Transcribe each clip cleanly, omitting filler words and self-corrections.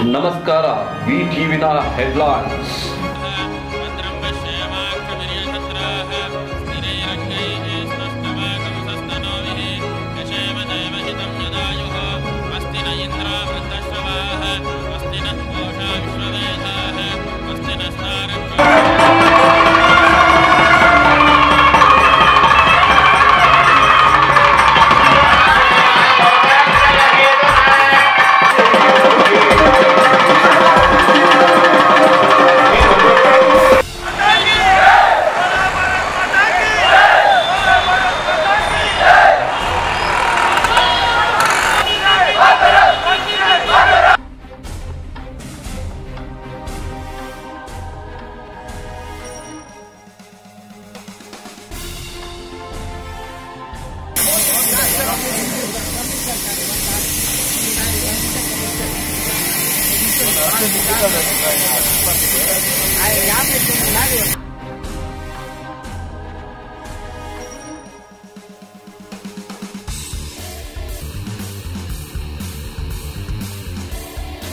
ನಮಸ್ಕಾರ. ವಿ-ಟಿವಿನ ಹೆಡ್ಲೈನ್ಸ್.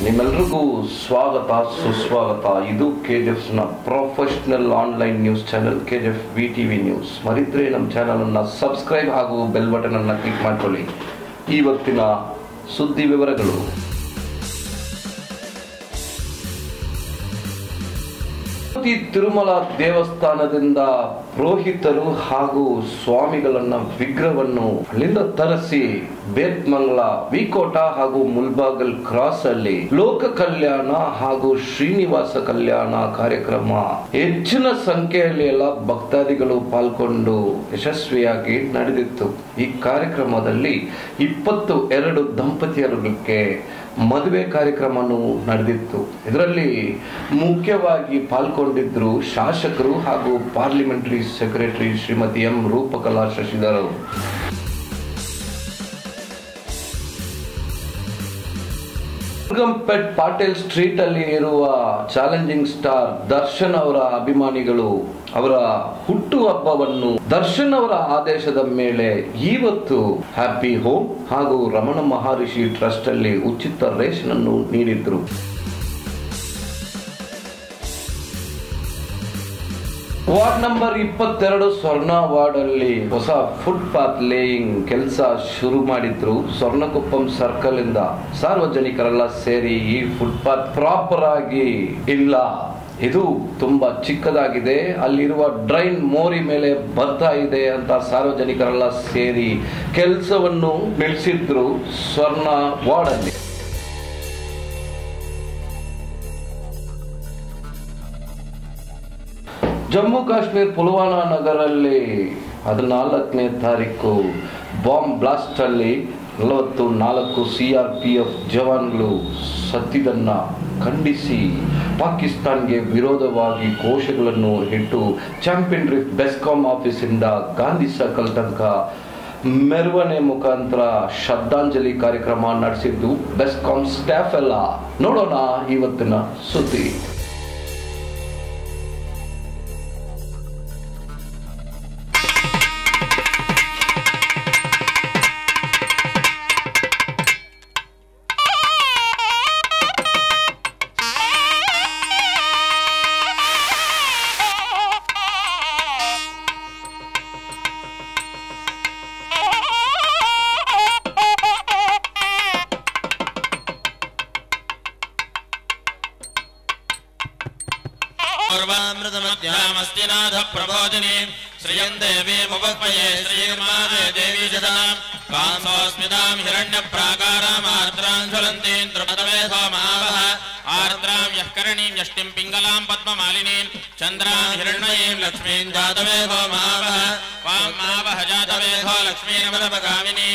ನಿಮ್ಮೆಲ್ಲರಿಗೂ ಸ್ವಾಗತ ಸುಸ್ವಾಗತ. ಇದು KGF ನ professional online news channel KGF V TV news. ಮರಿದ್ರೆ ನಮ್ಮ ಚಾನೆಲ್ ಅನ್ನು ಸಬ್ಸ್ಕ್ರೈಬ್ ಹಾಗೂ ಬೆಲ್ ಬಟನ್ ಅನ್ನು ಕ್ಲಿಕ್ ಮಾಡ್ಕೊಳ್ಳಿ. ಇವತ್ತಿನ ಸುದ್ದಿ ವಿವರಗಳು. ತಿರುಮಲ ದೇವಸ್ಥಾನದಿಂದ ಪುರೋಹಿತರು ಹಾಗೂ ಸ್ವಾಮಿಗಳನ್ನ ವಿಗ್ರಹವನ್ನು ಅಲ್ಲಿಂದ ತರಿಸಿ ಬೇತ್ಮಂಗಲ, ವಿಕೋಟ ಹಾಗೂ ಮುಲ್ಬಾಗಲ್ ಕ್ರಾಸ್ ಅಲ್ಲಿ ಲೋಕ ಕಲ್ಯಾಣ ಹಾಗೂ ಶ್ರೀನಿವಾಸ ಕಲ್ಯಾಣ ಕಾರ್ಯಕ್ರಮ ಹೆಚ್ಚಿನ ಸಂಖ್ಯೆಯಲ್ಲಿ ಎಲ್ಲ ಭಕ್ತಾದಿಗಳು ಪಾಲ್ಗೊಂಡು ಯಶಸ್ವಿಯಾಗಿ ನಡೆದಿತ್ತು. ಈ ಕಾರ್ಯಕ್ರಮದಲ್ಲಿ 22 ದಂಪತಿಯರಿಗೆ ಮದುವೆ ಕಾರ್ಯಕ್ರಮನೂ ನಡೆದಿತ್ತು. ಇದರಲ್ಲಿ ಮುಖ್ಯವಾಗಿ ಪಾಲ್ಗೊಂಡಿದ್ರು ಶಾಸಕರು ಹಾಗೂ parliamentary secretary Shrimati M Roopakala Shashidhar ಅವರು. ಮುರುಗಂಪೇಟ್ ಪಾಟೀಲ್ ಸ್ಟ್ರೀಟ್ ಅಲ್ಲಿ ಇರುವ ಚಾಲೆಂಜಿಂಗ್ ಸ್ಟಾರ್ ದರ್ಶನ್ ಅವರ ಅಭಿಮಾನಿಗಳು ಅವರ ಹುಟ್ಟು ಹಬ್ಬವನ್ನು ದರ್ಶನ್ ಅವರ ಆದೇಶದ ಮೇಲೆ ಇವತ್ತು ಹ್ಯಾಪಿ ಹೋಮ್ ಹಾಗೂ ರಮಣ ಮಹರ್ಷಿ ಟ್ರಸ್ಟ್ ಅಲ್ಲಿ ಉಚಿತ ರೇಷನ್ ಅನ್ನು ನೀಡಿದ್ರು. ವಾರ್ಡ್ ನಂಬರ್ 22 ಸ್ವರ್ಣ ವಾರ್ಡ್ ಅಲ್ಲಿ ಹೊಸ ಫುಟ್ಪಾತ್ ಲೇಯಿಂಗ್ ಕೆಲಸ ಶುರು ಮಾಡಿದ್ರು. ಸ್ವರ್ಣಕೊಪ್ಪಂ ಸರ್ಕಲ್ ಇಂದ ಸಾರ್ವಜನಿಕರೆಲ್ಲ ಸೇರಿ ಈ ಫುಟ್ಪಾತ್ ಪ್ರಾಪರ್ ಆಗಿ ಇಲ್ಲ, ಇದು ತುಂಬಾ ಚಿಕ್ಕದಾಗಿದೆ, ಅಲ್ಲಿರುವ ಡ್ರೈನ್ ಮೋರಿ ಮೇಲೆ ಬರ್ತಾ ಇದೆ ಅಂತ ಸಾರ್ವಜನಿಕರೆಲ್ಲ ಸೇರಿ ಕೆಲಸವನ್ನು ನಿಲ್ಲಿಸಿದ್ರು ಸ್ವರ್ಣ ವಾರ್ಡ್ ಅಲ್ಲಿ. ಜಮ್ಮು ಕಾಶ್ಮೀರ್ ಪುಲ್ವಾಮಾ ನಗರಲ್ಲಿ 14ನೇ ತಾರೀಕು ಬಾಂಬ್ ಬ್ಲಾಸ್ಟ್ ಅಲ್ಲಿ 44 CRPF ಜವಾನ್ಗಳು ಸತ್ತಿದ್ದನ್ನ ಖಂಡಿಸಿ ಪಾಕಿಸ್ತಾನ್ಗೆ ವಿರೋಧವಾಗಿ ಘೋಷಗಳನ್ನು ಇಟ್ಟು ಚಾಂಪಿಯನ್ ರಿಫ್ ಬೆಸ್ಕಾಂ ಆಫೀಸ್ ಇಂದ ಗಾಂಧಿ ಸರ್ಕಲ್ ತನಕ ಮೆರವಣಿಗೆ ಮುಖಾಂತರ ಶ್ರದ್ಧಾಂಜಲಿ ಕಾರ್ಯಕ್ರಮ ನಡೆಸಿದ್ದು ಬೆಸ್ಕಾಂ ಸ್ಟಾಫ್ ಎಲ್ಲ. ನೋಡೋಣ ಇವತ್ತಿನ ಸುದ್ದಿ. पूर्वामृतमध्यामस्तिनाथ प्रबोधिनी श्रियं देवी मुपक्मये श्रीर्मादे देवी जदां कांसोऽस्मितां हिरण्यप्राकारामार्द्रां ज्वलन्तीं द्रुपदमे सोमावः आर्द्रां यः करणीं यष्टिं पिङ्गलां पद्ममालिनीं चन्द्रां हिरण्मयीं लक्ष्मीं जातवे सोमावः वां मावह जातवे सो लक्ष्मीर्मदपगामिनी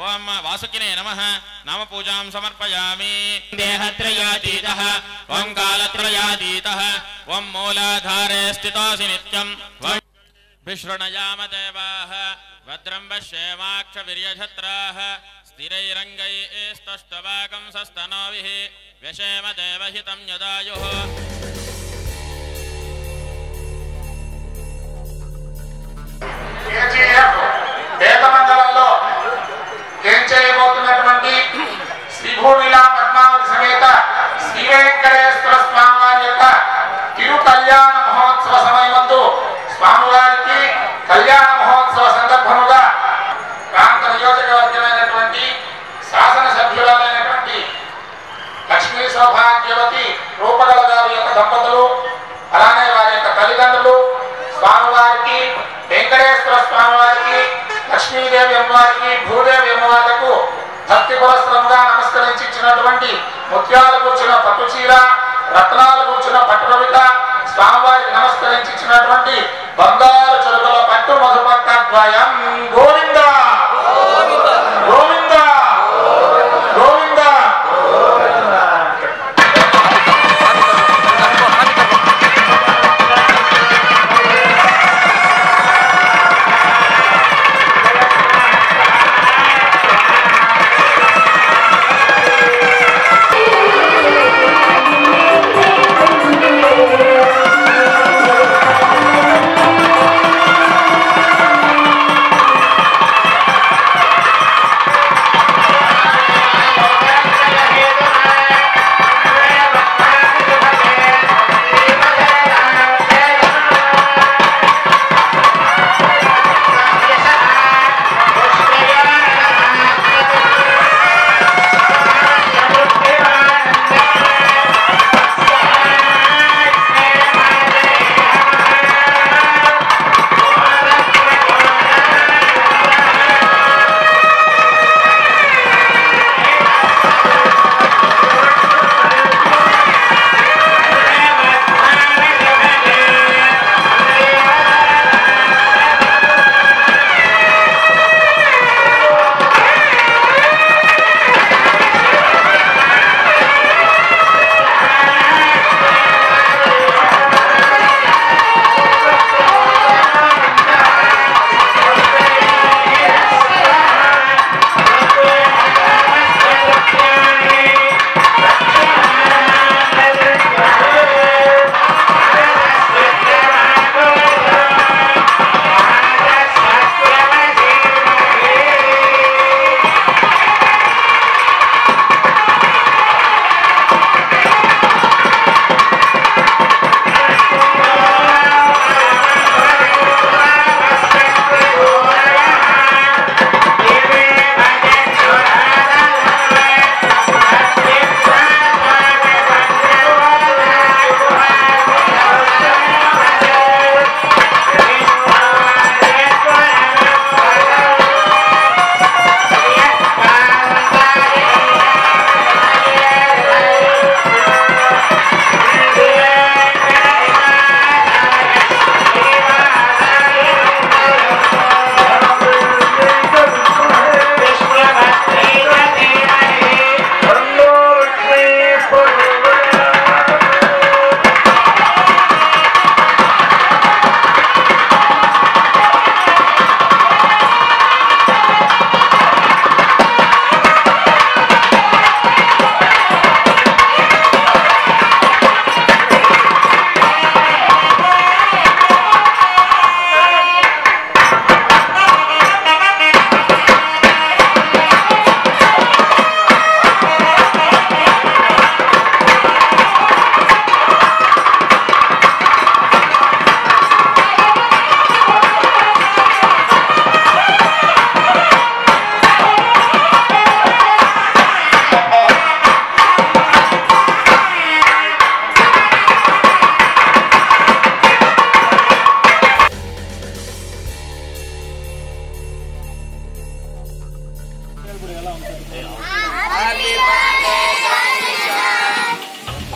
ओम वासुकिने नमः नाम पूजां समर्पयामि। देहत्रयातीतः ओं कालत्रयातीतः ओं मूलाधारे स्थितोऽसि नित्यं विशृणयाम देवाः भद्रं पश्येमाक्षवीर्यछत्राः स्थिरैरङ्गैस्तुष्टवाकं सस्तनोभिः व्यशेम देवहितं यदायुः వేదమండలంలో ఏం చేయబోతున్నటువంటి శ్రీభూమిలా పద్మావతి సమేత శ్రీ వెంకటేశ్వర స్వామి వారి యొక్క తిరు కళ్యాణ మహోత్సవ సమయమందు స్వామివారికి కళ్యాణ మహోత్సవ సందర్భముగా ప్రాంత నియోజకవర్గమైనటువంటి శాసనసభ్యురాలైనటువంటి లక్ష్మీ సౌభాగ్యవతి రూపగల గారి యొక్క దంపతులు అలానే వారి యొక్క తల్లిదండ్రులు స్వామివారికి వెంకటేశ్వర స్వామివారికి లక్ష్మీదేవి అమ్మవారికి భూదేవి అమ్మవారికి భక్తి పురస్సరంగా నమస్కరించి ఇచ్చినటువంటి ముత్యాలు కూర్చున్న పట్టు చీర రత్నాలు కూర్చున్న పట్టు రవిక స్వామివారికి నమస్కరించి ఇచ్చినటువంటి బంగారు చెరుకుల పట్టు మధుపక్క ద్వయం Govinda Govinda Govinda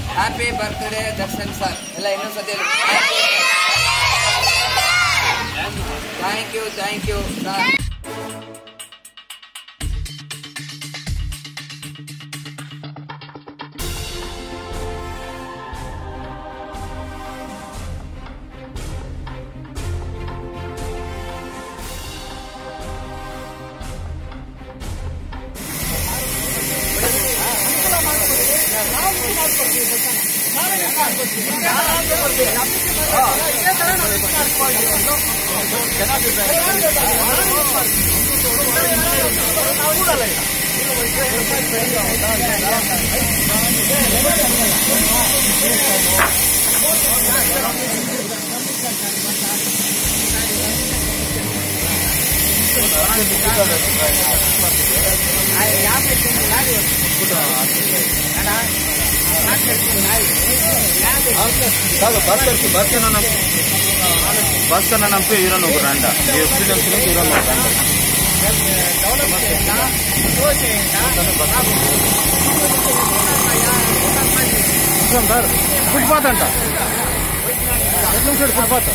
happy birthday Darshan sir ಎಲ್ಲ ಇನ್ನೊಂದ್ಸತಿ ಥ್ಯಾಂಕ್ ಯು ಸರ್. భాస్కర్ నంపి హీరోన్ ఒక రండ హీరోన్ ఒక రండ సార్ ఫుట్పాత్ అంట ఫుట్పాత్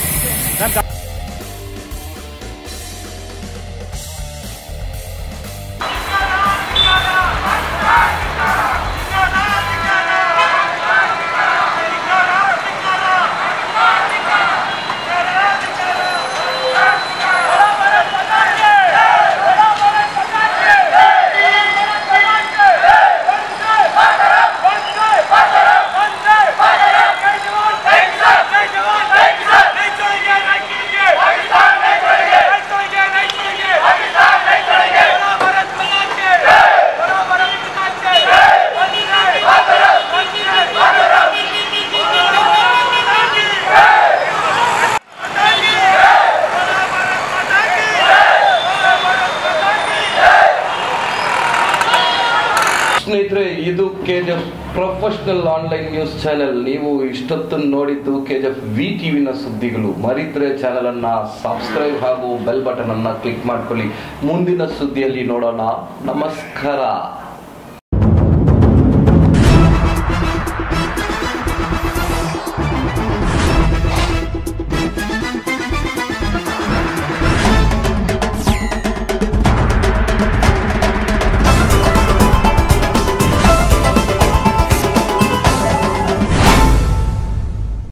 ಸ್ನೇಹಿತರೆ, ಇದು KGF professional online news channel. ನೀವು ಇಷ್ಟೊತ್ತು ನೋಡಿದ್ದು ಕೆಜಿಎಫ್ ವಿ ಟಿವಿನ ಸುದ್ದಿಗಳು. ಮರಿತ್ರೆ ಚಾನೆಲ್ ಅನ್ನ ಸಬ್ಸ್ಕ್ರೈಬ್ ಹಾಗೂ ಬೆಲ್ ಬಟನ್ ಅನ್ನ ಕ್ಲಿಕ್ ಮಾಡ್ಕೊಳ್ಳಿ. ಮುಂದಿನ ಸುದ್ದಿಯಲ್ಲಿ ನೋಡೋಣ. ನಮಸ್ಕಾರ.